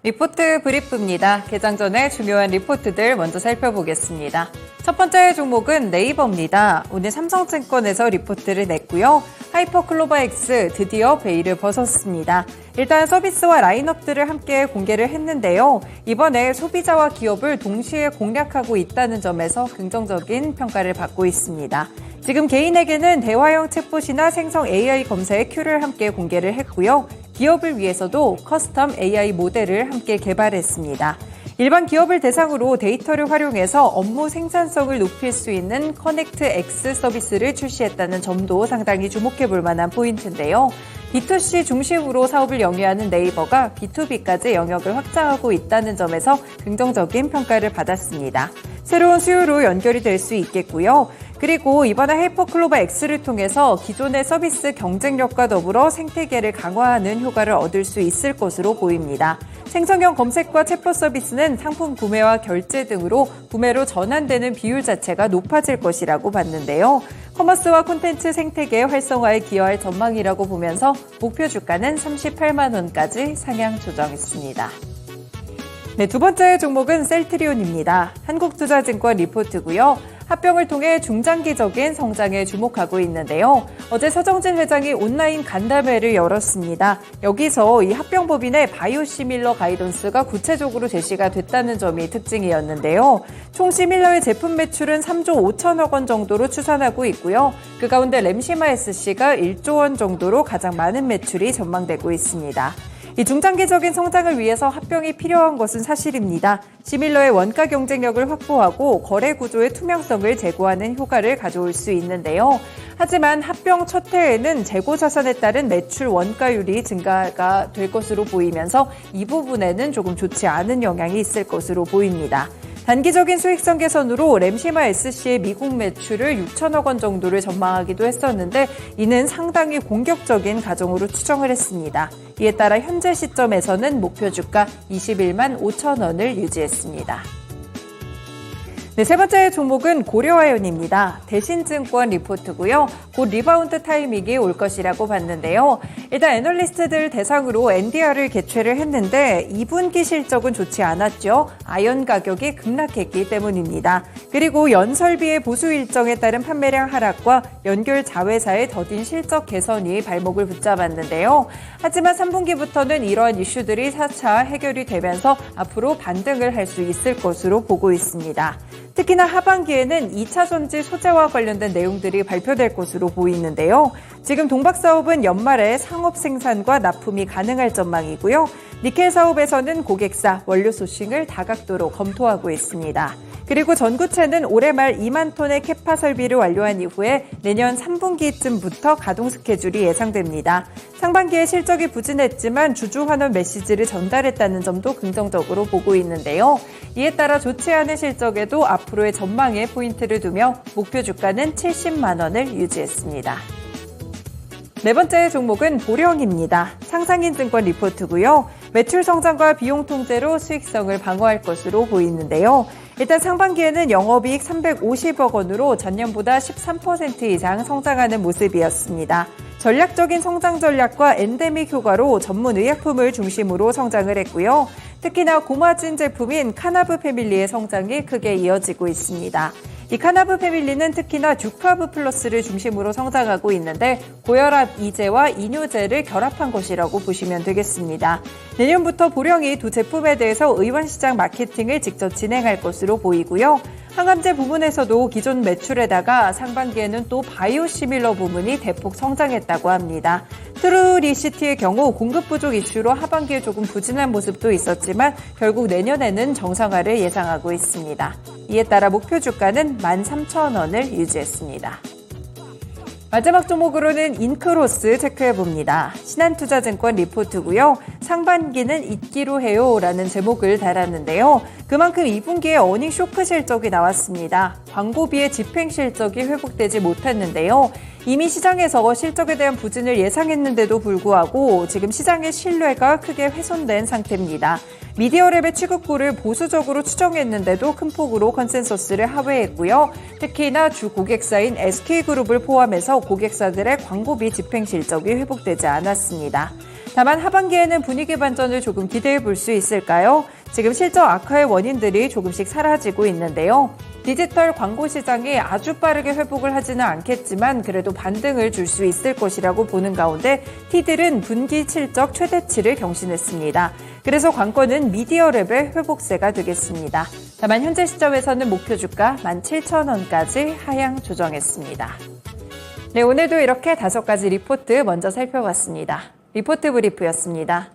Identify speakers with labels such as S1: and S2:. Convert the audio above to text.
S1: 리포트 브리프입니다. 개장 전에 중요한 리포트들 먼저 살펴보겠습니다. 첫 번째 종목은 네이버입니다. 오늘 삼성증권에서 리포트를 냈고요. 하이퍼클로버X 드디어 베일을 벗었습니다. 일단 서비스와 라인업들을 함께 공개를 했는데요. 이번에 소비자와 기업을 동시에 공략하고 있다는 점에서 긍정적인 평가를 받고 있습니다. 지금 개인에게는 대화형 챗봇이나 생성 AI 검사의 큐를 함께 공개를 했고요. 기업을 위해서도 커스텀 AI 모델을 함께 개발했습니다. 일반 기업을 대상으로 데이터를 활용해서 업무 생산성을 높일 수 있는 커넥트 X 서비스를 출시했다는 점도 상당히 주목해 볼 만한 포인트인데요. B2C 중심으로 사업을 영위하는 네이버가 B2B까지 영역을 확장하고 있다는 점에서 긍정적인 평가를 받았습니다. 새로운 수요로 연결이 될 수 있겠고요. 그리고 이번에 하이퍼클로버 X를 통해서 기존의 서비스 경쟁력과 더불어 생태계를 강화하는 효과를 얻을 수 있을 것으로 보입니다. 생성형 검색과 챗봇 서비스는 상품 구매와 결제 등으로 구매로 전환되는 비율 자체가 높아질 것이라고 봤는데요. 커머스와 콘텐츠 생태계 활성화에 기여할 전망이라고 보면서 목표 주가는 38만 원까지 상향 조정했습니다. 네, 두 번째 종목은 셀트리온입니다. 한국투자증권 리포트고요. 합병을 통해 중장기적인 성장에 주목하고 있는데요. 어제 서정진 회장이 온라인 간담회를 열었습니다. 여기서 이 합병법인의 바이오시밀러 가이던스가 구체적으로 제시가 됐다는 점이 특징이었는데요. 총 시밀러의 제품 매출은 3조 5천억 원 정도로 추산하고 있고요. 그 가운데 램시마 SC가 1조 원 정도로 가장 많은 매출이 전망되고 있습니다. 이 중장기적인 성장을 위해서 합병이 필요한 것은 사실입니다. 시밀러의 원가 경쟁력을 확보하고 거래 구조의 투명성을 제고하는 효과를 가져올 수 있는데요. 하지만 합병 첫 해에는 재고 자산에 따른 매출 원가율이 증가가 될 것으로 보이면서 이 부분에는 조금 좋지 않은 영향이 있을 것으로 보입니다. 단기적인 수익성 개선으로 램시마 SC의 미국 매출을 6천억 원 정도를 전망하기도 했었는데 이는 상당히 공격적인 가정으로 추정을 했습니다. 이에 따라 현재 시점에서는 목표 주가 21만 5천 원을 유지했습니다. 네, 세 번째 종목은 고려아연입니다. 대신증권 리포트고요. 곧 리바운드 타이밍이 올 것이라고 봤는데요. 일단 애널리스트들 대상으로 NDR을 개최를 했는데 2분기 실적은 좋지 않았죠. 아연 가격이 급락했기 때문입니다. 그리고 연설비의 보수 일정에 따른 판매량 하락과 연결 자회사의 더딘 실적 개선이 발목을 붙잡았는데요. 하지만 3분기부터는 이러한 이슈들이 4차 해결이 되면서 앞으로 반등을 할 수 있을 것으로 보고 있습니다. 특히나 하반기에는 2차 전지 소재와 관련된 내용들이 발표될 것으로 보이는데요. 지금 동박 사업은 연말에 상업 생산과 납품이 가능할 전망이고요. 니켈 사업에서는 고객사, 원료 소싱을 다각도로 검토하고 있습니다. 그리고 전구체는 올해 말 2만 톤의 캐파 설비를 완료한 이후에 내년 3분기쯤부터 가동 스케줄이 예상됩니다. 상반기에 실적이 부진했지만 주주 환원 메시지를 전달했다는 점도 긍정적으로 보고 있는데요. 이에 따라 좋지 않은 실적에도 앞으로의 전망에 포인트를 두며 목표 주가는 70만 원을 유지했습니다. 네 번째 종목은 보령입니다. 상상인증권 리포트고요. 매출 성장과 비용 통제로 수익성을 방어할 것으로 보이는데요. 일단 상반기에는 영업이익 350억 원으로 전년보다 13% 이상 성장하는 모습이었습니다. 전략적인 성장 전략과 엔데믹 효과로 전문 의약품을 중심으로 성장을 했고요. 특히나 고마진 제품인 카나브 패밀리의 성장이 크게 이어지고 있습니다. 이 카나브 패밀리는 특히나 듀카브 플러스를 중심으로 성장하고 있는데 고혈압 이제와 이뇨제를 결합한 것이라고 보시면 되겠습니다. 내년부터 보령이 두 제품에 대해서 의원시장 마케팅을 직접 진행할 것으로 보이고요. 항암제 부문에서도 기존 매출에다가 상반기에는 또 바이오시밀러 부문이 대폭 성장했다고 합니다. 트루리시티의 경우 공급 부족 이슈로 하반기에 조금 부진한 모습도 있었지만 결국 내년에는 정상화를 예상하고 있습니다. 이에 따라 목표 주가는 13,000원을 유지했습니다. 마지막 종목으로는 인크로스 체크해봅니다. 신한투자증권 리포트고요. 상반기는 잊기로 해요라는 제목을 달았는데요. 그만큼 2분기에 어닝 쇼크 실적이 나왔습니다. 광고비의 집행 실적이 회복되지 못했는데요. 이미 시장에서 실적에 대한 부진을 예상했는데도 불구하고 지금 시장의 신뢰가 크게 훼손된 상태입니다. 미디어랩의 취급고를 보수적으로 추정했는데도 큰 폭으로 컨센서스를 하회했고요. 특히나 주 고객사인 SK그룹을 포함해서 고객사들의 광고비 집행 실적이 회복되지 않았습니다. 다만 하반기에는 분위기 반전을 조금 기대해 볼 수 있을까요? 지금 실적 악화의 원인들이 조금씩 사라지고 있는데요. 디지털 광고 시장이 아주 빠르게 회복을 하지는 않겠지만 그래도 반등을 줄 수 있을 것이라고 보는 가운데 T들은 분기 실적 최대치를 경신했습니다. 그래서 관건은 미디어랩의 회복세가 되겠습니다. 다만 현재 시점에서는 목표 주가 17,000원까지 하향 조정했습니다. 네, 오늘도 이렇게 5가지 리포트 먼저 살펴봤습니다. 리포트 브리프였습니다.